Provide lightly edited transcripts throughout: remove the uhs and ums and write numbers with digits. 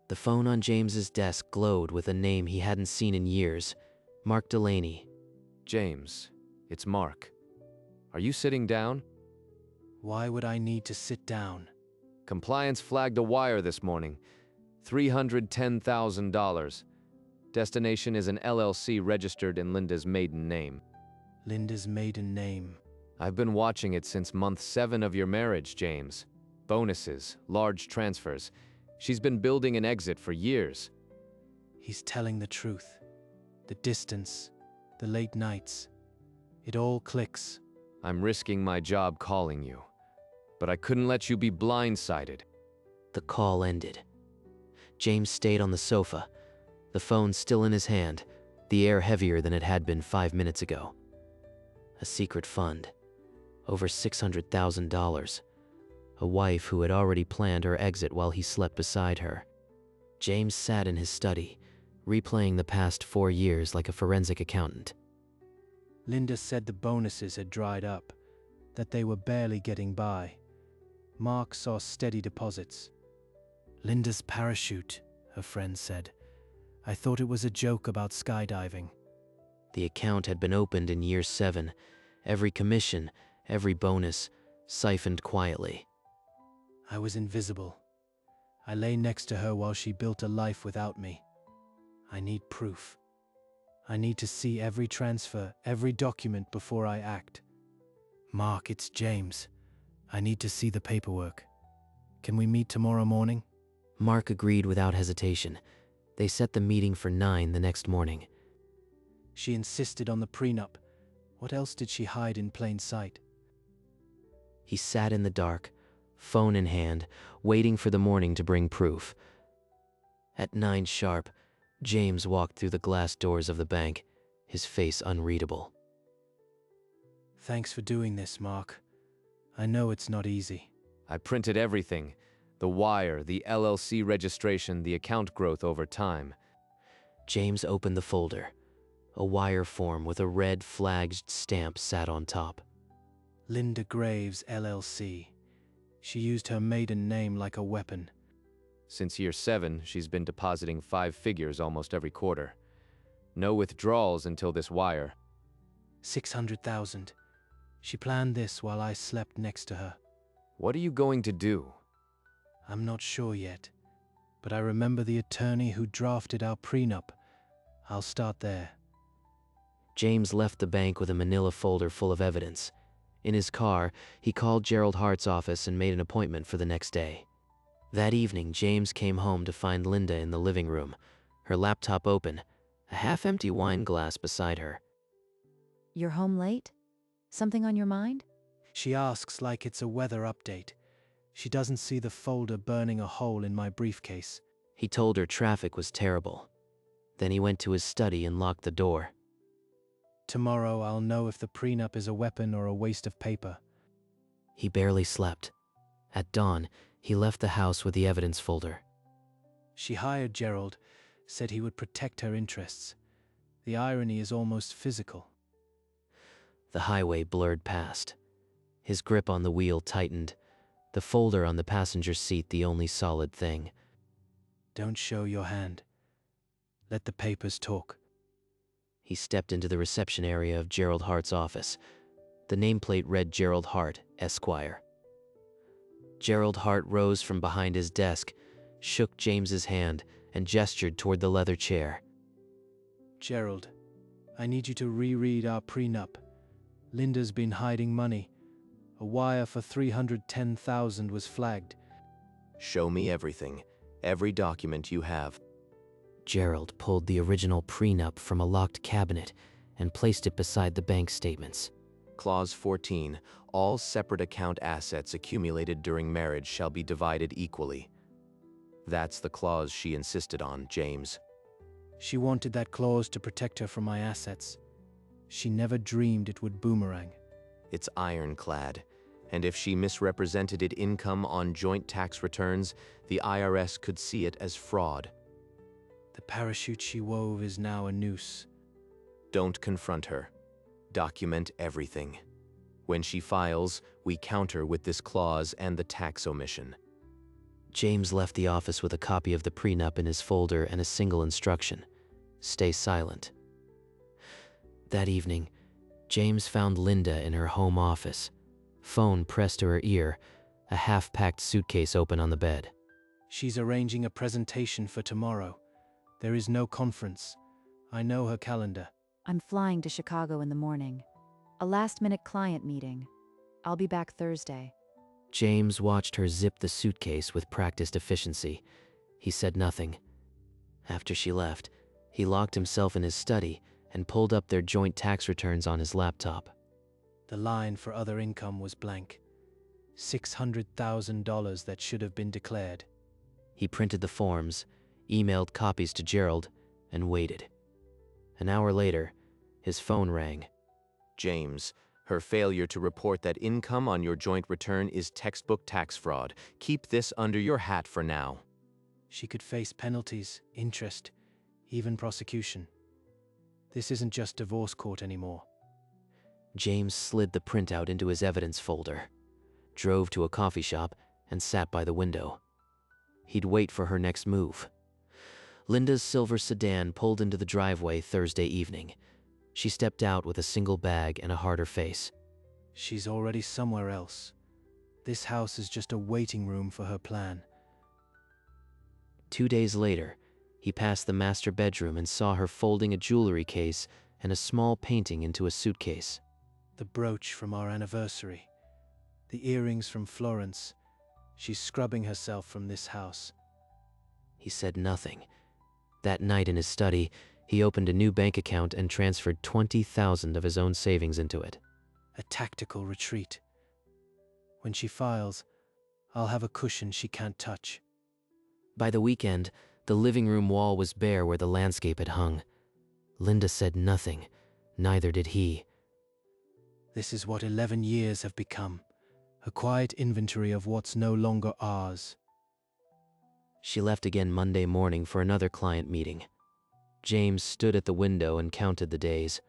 The phone on James's desk glowed with a name he hadn't seen in years, Mark Delaney. James, it's Mark. Are you sitting down? Why would I need to sit down? Compliance flagged a wire this morning. $310,000. Destination is an LLC registered in Linda's maiden name. Linda's maiden name. I've been watching it since month 7 of your marriage, James. Bonuses, large transfers. She's been building an exit for years. He's telling the truth. The distance, the late nights. It all clicks. I'm risking my job calling you. But I couldn't let you be blindsided. The call ended. James stayed on the sofa, the phone still in his hand, the air heavier than it had been 5 minutes ago. A secret fund. Over $600,000. A wife who had already planned her exit while he slept beside her. James sat in his study, replaying the past 4 years like a forensic accountant. Linda said the bonuses had dried up, that they were barely getting by. Mark saw steady deposits. Linda's parachute, her friend said. I thought it was a joke about skydiving. The account had been opened in year 7, every commission, every bonus, siphoned quietly. I was invisible. I lay next to her while she built a life without me. I need proof. I need to see every transfer, every document before I act. Mark, it's James. I need to see the paperwork. Can we meet tomorrow morning? Mark agreed without hesitation. They set the meeting for 9 the next morning. She insisted on the prenup. What else did she hide in plain sight? He sat in the dark, phone in hand, waiting for the morning to bring proof. At 9 sharp, James walked through the glass doors of the bank, his face unreadable. Thanks for doing this, Mark. I know it's not easy. I printed everything. The wire, the LLC registration, the account growth over time. James opened the folder. A wire form with a red flagged stamp sat on top. Linda Graves, LLC. She used her maiden name like a weapon. Since year 7, she's been depositing 5 figures almost every quarter. No withdrawals until this wire. 600,000. She planned this while I slept next to her. What are you going to do? I'm not sure yet, but I remember the attorney who drafted our prenup. I'll start there. James left the bank with a manila folder full of evidence. In his car, he called Gerald Hart's office and made an appointment for the next day. That evening, James came home to find Linda in the living room, her laptop open, a half-empty wine glass beside her. You're home late? Something on your mind? She asks like it's a weather update. She doesn't see the folder burning a hole in my briefcase. He told her traffic was terrible. Then he went to his study and locked the door. Tomorrow I'll know if the prenup is a weapon or a waste of paper. He barely slept. At dawn, he left the house with the evidence folder. She hired Gerald, said he would protect her interests. The irony is almost physical. The highway blurred past. His grip on the wheel tightened, the folder on the passenger seat the only solid thing. Don't show your hand. Let the papers talk. He stepped into the reception area of Gerald Hart's office. The nameplate read Gerald Hart, Esquire. Gerald Hart rose from behind his desk, shook James's hand, and gestured toward the leather chair. Gerald, I need you to reread our prenup. Linda's been hiding money. A wire for $310,000 was flagged. Show me everything, every document you have. Gerald pulled the original prenup from a locked cabinet and placed it beside the bank statements. Clause 14. All separate account assets accumulated during marriage shall be divided equally. That's the clause she insisted on, James. She wanted that clause to protect her from my assets. She never dreamed it would boomerang. It's ironclad, and if she misrepresented income on joint tax returns, the IRS could see it as fraud. The parachute she wove is now a noose. Don't confront her. Document everything. When she files, we counter with this clause and the tax omission. James left the office with a copy of the prenup in his folder and a single instruction: stay silent. That evening, James found Linda in her home office, phone pressed to her ear, a half-packed suitcase open on the bed. She's arranging a presentation for tomorrow. There is no conference. I know her calendar. I'm flying to Chicago in the morning. A last-minute client meeting. I'll be back Thursday. James watched her zip the suitcase with practiced efficiency. He said nothing. After she left, he locked himself in his study and pulled up their joint tax returns on his laptop. The line for other income was blank. $600,000 that should have been declared. He printed the forms, emailed copies to Gerald, and waited. An hour later, his phone rang. James, her failure to report that income on your joint return is textbook tax fraud. Keep this under your hat for now. She could face penalties, interest, even prosecution. This isn't just divorce court anymore. James slid the printout into his evidence folder, drove to a coffee shop, and sat by the window. He'd wait for her next move. Linda's silver sedan pulled into the driveway Thursday evening. She stepped out with a single bag and a harder face. She's already somewhere else. This house is just a waiting room for her plan. 2 days later, he passed the master bedroom and saw her folding a jewelry case and a small painting into a suitcase. The brooch from our anniversary. The earrings from Florence. She's scrubbing herself from this house. He said nothing. That night in his study, he opened a new bank account and transferred $20,000 of his own savings into it. A tactical retreat. When she files, I'll have a cushion she can't touch. By the weekend, the living room wall was bare where the landscape had hung. Linda said nothing, neither did he. This is what 11 years have become. A quiet inventory of what's no longer ours. She left again Monday morning for another client meeting. James stood at the window and counted the days.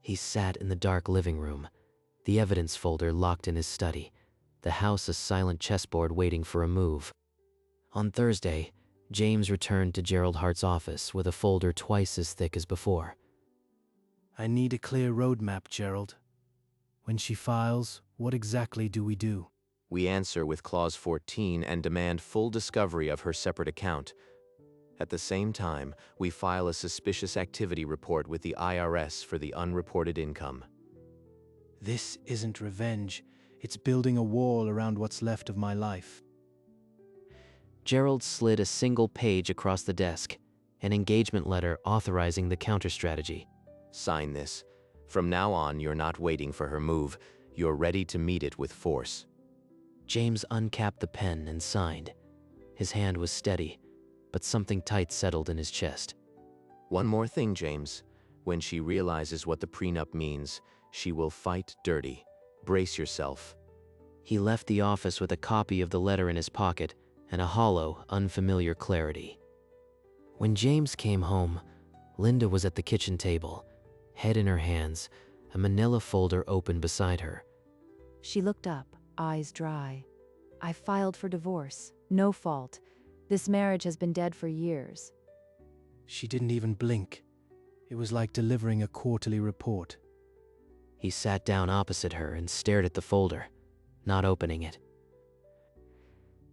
He sat in the dark living room, the evidence folder locked in his study, the house a silent chessboard waiting for a move. On Thursday, James returned to Gerald Hart's office with a folder twice as thick as before. I need a clear roadmap, Gerald. When she files, what exactly do we do? We answer with Clause 14 and demand full discovery of her separate account. At the same time, we file a suspicious activity report with the IRS for the unreported income. This isn't revenge. It's building a wall around what's left of my life. Gerald slid a single page across the desk, an engagement letter authorizing the counter-strategy. Sign this. From now on, you're not waiting for her move. You're ready to meet it with force. James uncapped the pen and signed. His hand was steady, but something tight settled in his chest. One more thing, James. When she realizes what the prenup means, she will fight dirty. Brace yourself. He left the office with a copy of the letter in his pocket and a hollow, unfamiliar clarity. When James came home, Linda was at the kitchen table, head in her hands, a manila folder open beside her. She looked up, eyes dry. I filed for divorce. No fault. This marriage has been dead for years. She didn't even blink. It was like delivering a quarterly report. He sat down opposite her and stared at the folder, not opening it.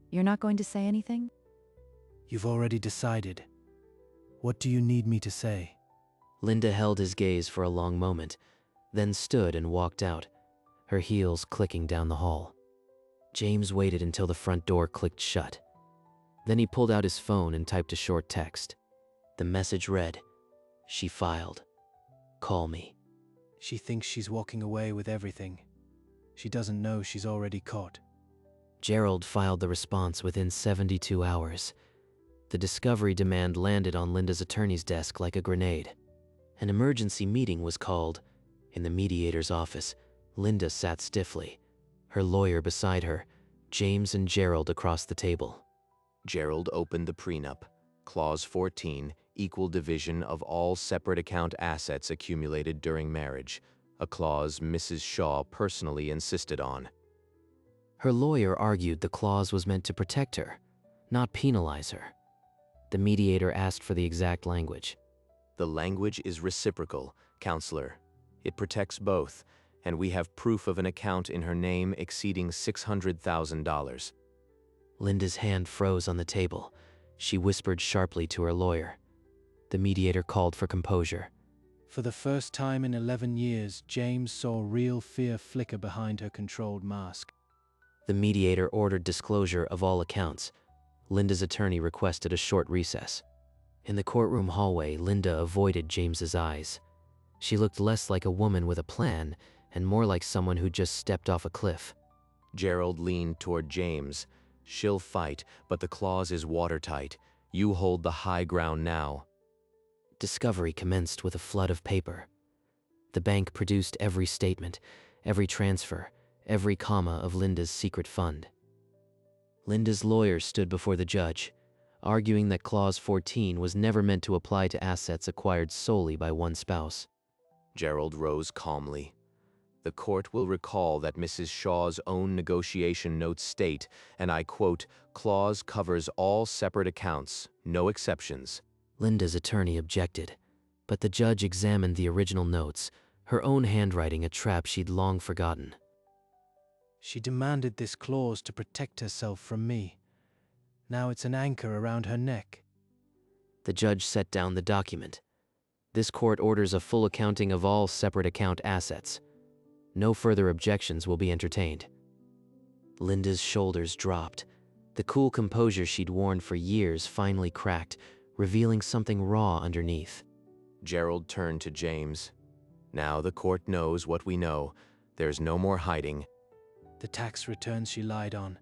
You're not going to say anything? You've already decided. What do you need me to say? Linda held his gaze for a long moment, then stood and walked out, her heels clicking down the hall. James waited until the front door clicked shut. Then he pulled out his phone and typed a short text. The message read, "She filed. Call me." She thinks she's walking away with everything. She doesn't know she's already caught. Gerald filed the response within 72 hours. The discovery demand landed on Linda's attorney's desk like a grenade. An emergency meeting was called. In the mediator's office, Linda sat stiffly, her lawyer beside her, James and Gerald across the table. Gerald opened the prenup. Clause 14, equal division of all separate account assets accumulated during marriage, a clause Mrs. Shaw personally insisted on. Her lawyer argued the clause was meant to protect her, not penalize her. The mediator asked for the exact language. The language is reciprocal, counselor. It protects both, and we have proof of an account in her name exceeding $600,000. Linda's hand froze on the table. She whispered sharply to her lawyer. The mediator called for composure. For the first time in 11 years, James saw real fear flicker behind her controlled mask. The mediator ordered disclosure of all accounts. Linda's attorney requested a short recess. In the courtroom hallway, Linda avoided James's eyes. She looked less like a woman with a plan and more like someone who just stepped off a cliff. Gerald leaned toward James. She'll fight, but the clause is watertight. You hold the high ground now. Discovery commenced with a flood of paper. The bank produced every statement, every transfer, every comma of Linda's secret fund. Linda's lawyer stood before the judge, arguing that Clause 14 was never meant to apply to assets acquired solely by one spouse. Gerald rose calmly. The court will recall that Mrs. Shaw's own negotiation notes state, and I quote, "Clause covers all separate accounts, no exceptions." Linda's attorney objected, but the judge examined the original notes, her own handwriting a trap she'd long forgotten. She demanded this clause to protect herself from me. Now it's an anchor around her neck. The judge set down the document. This court orders a full accounting of all separate account assets. No further objections will be entertained. Linda's shoulders dropped. The cool composure she'd worn for years finally cracked, revealing something raw underneath. Gerald turned to James. Now the court knows what we know. There's no more hiding. The tax returns she lied on,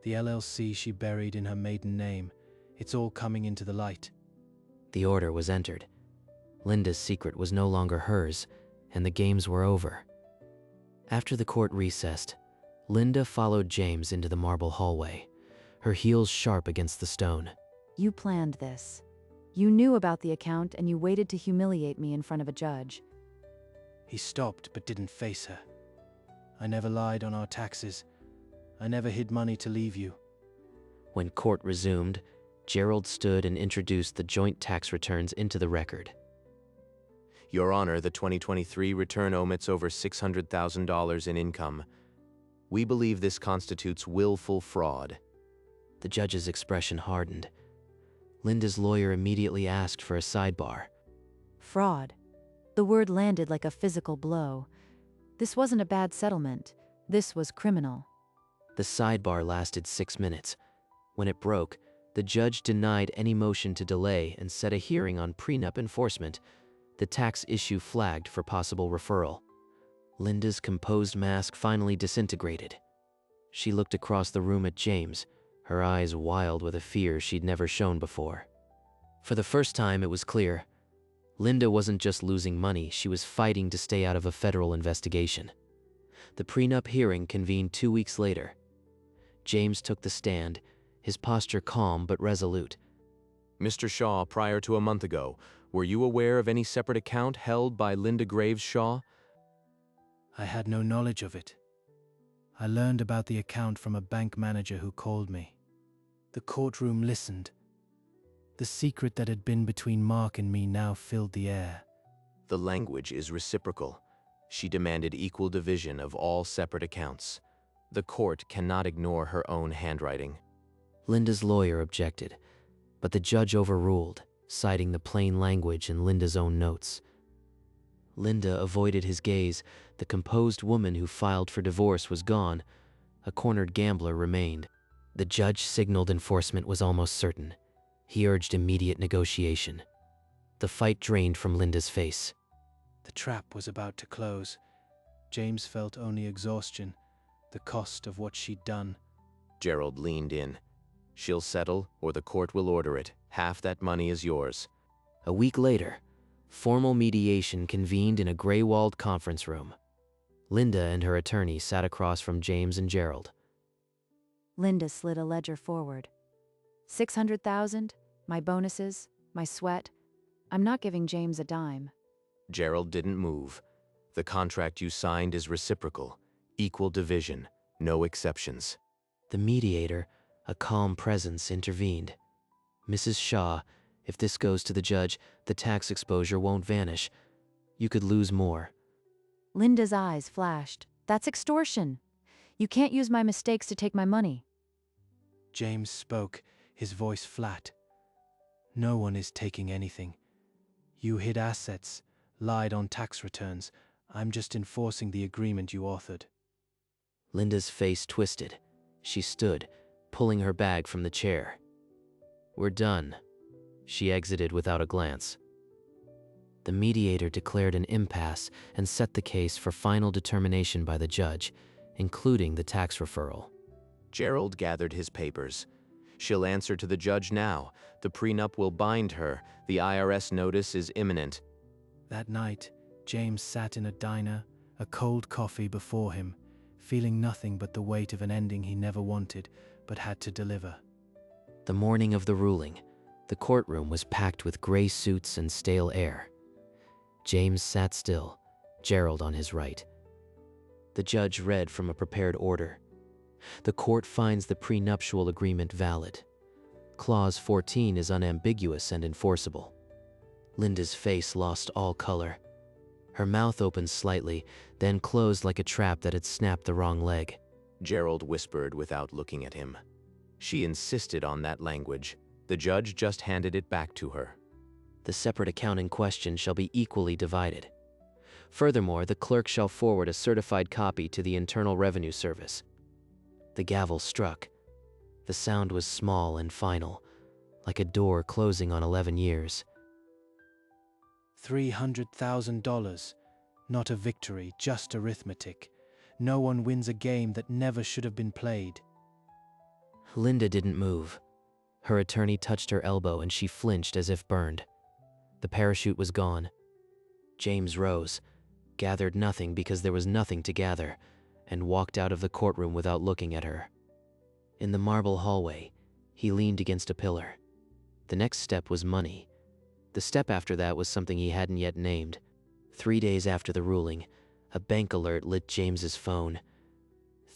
the LLC she buried in her maiden name, it's all coming into the light. The order was entered. Linda's secret was no longer hers, and the games were over. After the court recessed, Linda followed James into the marble hallway, her heels sharp against the stone. You planned this. You knew about the account and you waited to humiliate me in front of a judge. He stopped but didn't face her. I never lied on our taxes. I never hid money to leave you. When court resumed, Gerald stood and introduced the joint tax returns into the record. Your Honor, the 2023 return omits over $600,000 in income. We believe this constitutes willful fraud. The judge's expression hardened. Linda's lawyer immediately asked for a sidebar. Fraud. The word landed like a physical blow. This wasn't a bad settlement. This was criminal. The sidebar lasted 6 minutes. When it broke, the judge denied any motion to delay and set a hearing on prenup enforcement. The tax issue flagged for possible referral. Linda's composed mask finally disintegrated. She looked across the room at James, her eyes wild with a fear she'd never shown before. For the first time, it was clear. Linda wasn't just losing money, she was fighting to stay out of a federal investigation. The prenup hearing convened 2 weeks later. James took the stand, his posture calm but resolute. Mr. Shaw, prior to a month ago, were you aware of any separate account held by Linda Graves Shaw? I had no knowledge of it. I learned about the account from a bank manager who called me. The courtroom listened. The secret that had been between Mark and me now filled the air. The language is reciprocal. She demanded equal division of all separate accounts. The court cannot ignore her own handwriting. Linda's lawyer objected, but the judge overruled, citing the plain language in Linda's own notes. Linda avoided his gaze. The composed woman who filed for divorce was gone. A cornered gambler remained. The judge signaled enforcement was almost certain. He urged immediate negotiation. The fight drained from Linda's face. The trap was about to close. James felt only exhaustion, the cost of what she'd done. Gerald leaned in. She'll settle, or the court will order it. Half that money is yours. A week later, formal mediation convened in a gray-walled conference room. Linda and her attorney sat across from James and Gerald. Linda slid a ledger forward. 600,000, my bonuses, my sweat. I'm not giving James a dime. Gerald didn't move. The contract you signed is reciprocal. Equal division. No exceptions. The mediator, A calm presence intervened. Mrs. Shaw, if this goes to the judge, the tax exposure won't vanish. You could lose more. Linda's eyes flashed. That's extortion. You can't use my mistakes to take my money. James spoke, his voice flat. No one is taking anything. You hid assets, lied on tax returns. I'm just enforcing the agreement you authored. Linda's face twisted. She stood, pulling her bag from the chair. We're done. She exited without a glance. The mediator declared an impasse and set the case for final determination by the judge, including the tax referral. Gerald gathered his papers. She'll answer to the judge now. The prenup will bind her. The IRS notice is imminent. That night, James sat in a diner, a cold coffee before him, feeling nothing but the weight of an ending he never wanted, but had to deliver. The morning of the ruling, the courtroom was packed with gray suits and stale air. James sat still, Gerald on his right. The judge read from a prepared order. The court finds the prenuptial agreement valid. Clause 14 is unambiguous and enforceable. Linda's face lost all color. Her mouth opened slightly, then closed like a trap that had snapped the wrong leg. Gerald whispered without looking at him. She insisted on that language. The judge just handed it back to her. The separate account in question shall be equally divided. Furthermore, the clerk shall forward a certified copy to the Internal Revenue Service. The gavel struck. The sound was small and final, like a door closing on 11 years. $300,000. Not a victory, just arithmetic. No one wins a game that never should have been played. Linda didn't move. Her attorney touched her elbow and she flinched as if burned. The parachute was gone. James rose, gathered nothing because there was nothing to gather, and walked out of the courtroom without looking at her. In the marble hallway, he leaned against a pillar. The next step was money. The step after that was something he hadn't yet named. 3 days after the ruling, a bank alert lit James's phone.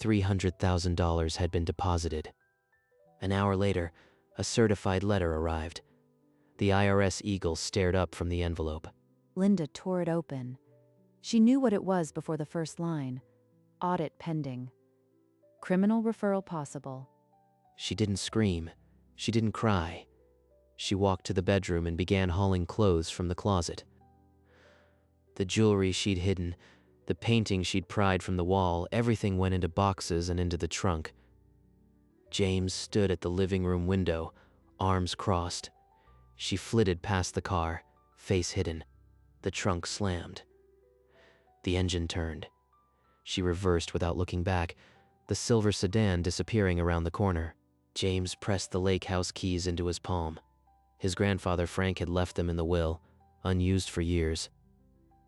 $300,000 had been deposited. An hour later, a certified letter arrived. The IRS eagle stared up from the envelope. Linda tore it open. She knew what it was before the first line. Audit pending. Criminal referral possible. She didn't scream. She didn't cry. She walked to the bedroom and began hauling clothes from the closet. The jewelry she'd hidden, the painting she'd pried from the wall, everything went into boxes and into the trunk. James stood at the living room window, arms crossed. She flitted past the car, face hidden. The trunk slammed. The engine turned. She reversed without looking back, the silver sedan disappearing around the corner. James pressed the lake house keys into his palm. His grandfather Frank had left them in the will, unused for years.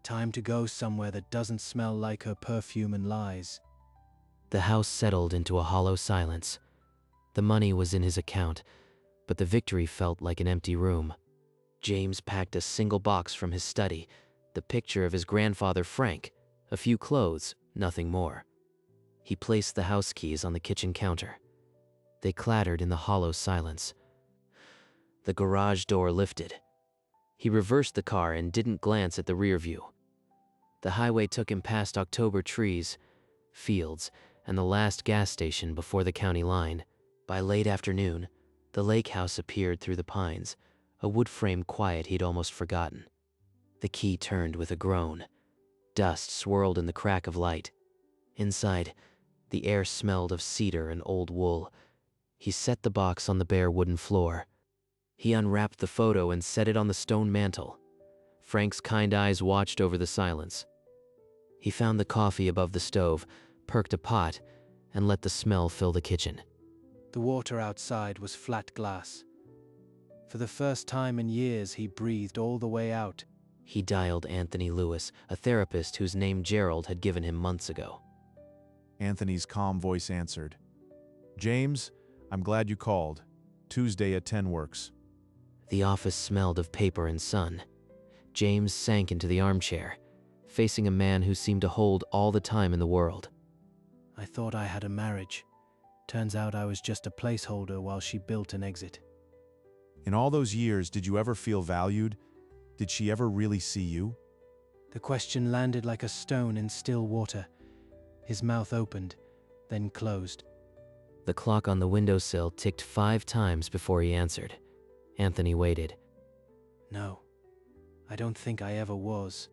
Time to go somewhere that doesn't smell like her perfume and lies. The house settled into a hollow silence. The money was in his account, but the victory felt like an empty room. James packed a single box from his study, the picture of his grandfather Frank, a few clothes, nothing more. He placed the house keys on the kitchen counter. They clattered in the hollow silence. The garage door lifted. He reversed the car and didn't glance at the rear view. The highway took him past October trees, fields, and the last gas station before the county line. By late afternoon, the lake house appeared through the pines, a wood-frame quiet he'd almost forgotten. The key turned with a groan. Dust swirled in the crack of light. Inside, the air smelled of cedar and old wool. He set the box on the bare wooden floor. He unwrapped the photo and set it on the stone mantel. Frank's kind eyes watched over the silence. He found the coffee above the stove, perked a pot, and let the smell fill the kitchen. The water outside was flat glass. For the first time in years, he breathed all the way out. He dialed Anthony Lewis, a therapist whose name Gerald had given him months ago. Anthony's calm voice answered. James, I'm glad you called. Tuesday at 10 works. The office smelled of paper and sun. James sank into the armchair, facing a man who seemed to hold all the time in the world. I thought I had a marriage. Turns out I was just a placeholder while she built an exit. In all those years, did you ever feel valued? Did she ever really see you? The question landed like a stone in still water. His mouth opened, then closed. The clock on the windowsill ticked 5 times before he answered. Anthony waited. No, I don't think I ever was.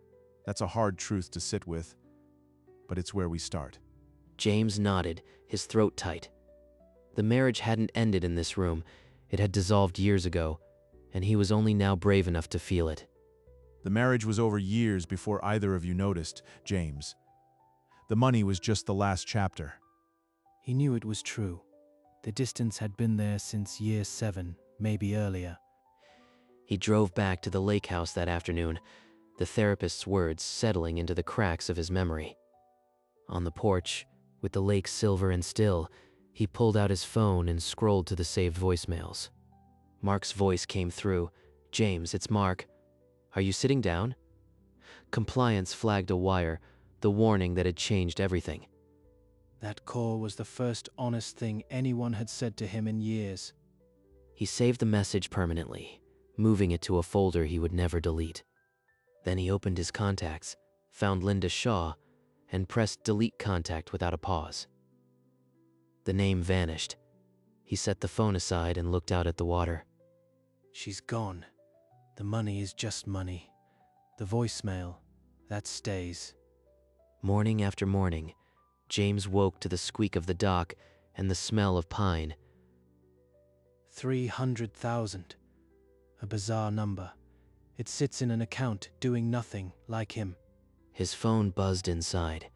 That's a hard truth to sit with, but it's where we start. James nodded, his throat tight. The marriage hadn't ended in this room. It had dissolved years ago, and he was only now brave enough to feel it. The marriage was over years before either of you noticed, James. The money was just the last chapter. He knew it was true. The distance had been there since year 7, maybe earlier. He drove back to the lake house that afternoon, the therapist's words settling into the cracks of his memory. On the porch, with the lake silver and still, he pulled out his phone and scrolled to the saved voicemails. Mark's voice came through. "James, it's Mark. Are you sitting down?" Compliance flagged a wire, the warning that had changed everything. That call was the first honest thing anyone had said to him in years. He saved the message permanently, moving it to a folder he would never delete. Then he opened his contacts, found Linda Shaw, and pressed delete contact without a pause. The name vanished. He set the phone aside and looked out at the water. She's gone. The money is just money. The voicemail, that stays. Morning after morning, James woke to the squeak of the dock and the smell of pine. 300,000. A bizarre number. It sits in an account, doing nothing, like him. His phone buzzed inside.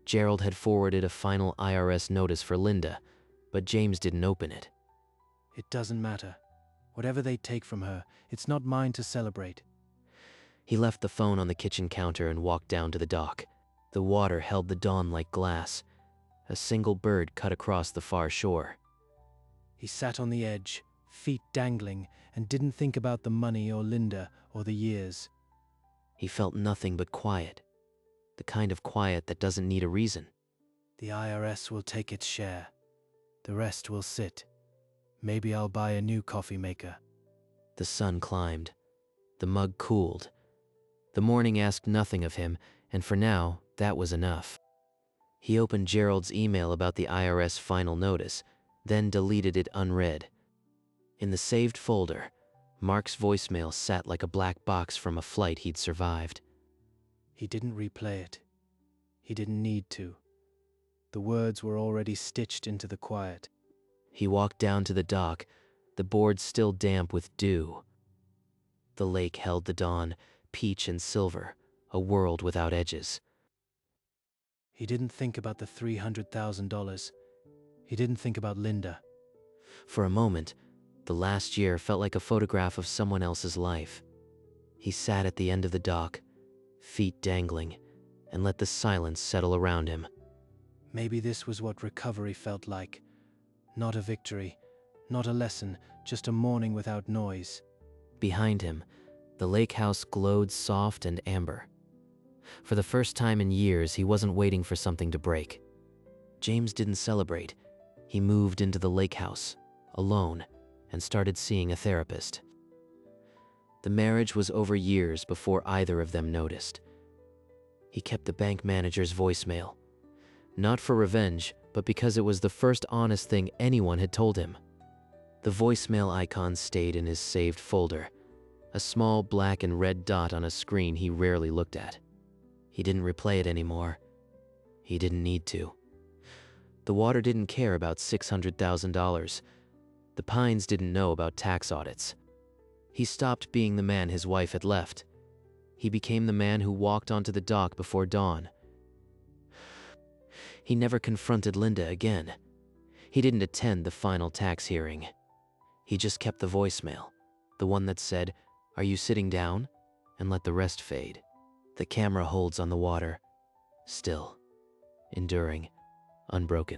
Gerald had forwarded a final IRS notice for Linda, but James didn't open it. It doesn't matter. Whatever they take from her, it's not mine to celebrate. He left the phone on the kitchen counter and walked down to the dock. The water held the dawn like glass. A single bird cut across the far shore. He sat on the edge, feet dangling, and didn't think about the money or Linda or the years. He felt nothing but quiet. The kind of quiet that doesn't need a reason. The IRS will take its share. The rest will sit. Maybe I'll buy a new coffee maker. The sun climbed. The mug cooled. The morning asked nothing of him, and for now, that was enough. He opened Gerald's email about the IRS final notice, then deleted it unread. In the saved folder, Mark's voicemail sat like a black box from a flight he'd survived. He didn't replay it. He didn't need to. The words were already stitched into the quiet. He walked down to the dock, the boards still damp with dew. The lake held the dawn, peach and silver, a world without edges. He didn't think about the $300,000. He didn't think about Linda. For a moment, the last year felt like a photograph of someone else's life. He sat at the end of the dock, feet dangling, and let the silence settle around him. Maybe this was what recovery felt like. Not a victory, not a lesson, just a morning without noise. Behind him, the lake house glowed soft and amber. For the first time in years, he wasn't waiting for something to break. James didn't celebrate. He moved into the lake house, alone, and started seeing a therapist. The marriage was over years before either of them noticed. He kept the bank manager's voicemail. Not for revenge, but because it was the first honest thing anyone had told him. The voicemail icon stayed in his saved folder, a small black and red dot on a screen he rarely looked at. He didn't replay it anymore. He didn't need to. The water didn't care about $600,000. The Pines didn't know about tax audits. He stopped being the man his wife had left. He became the man who walked onto the dock before dawn. He never confronted Linda again. He didn't attend the final tax hearing. He just kept the voicemail, the one that said, "Are you sitting down?" and let the rest fade. The camera holds on the water, still, enduring, unbroken.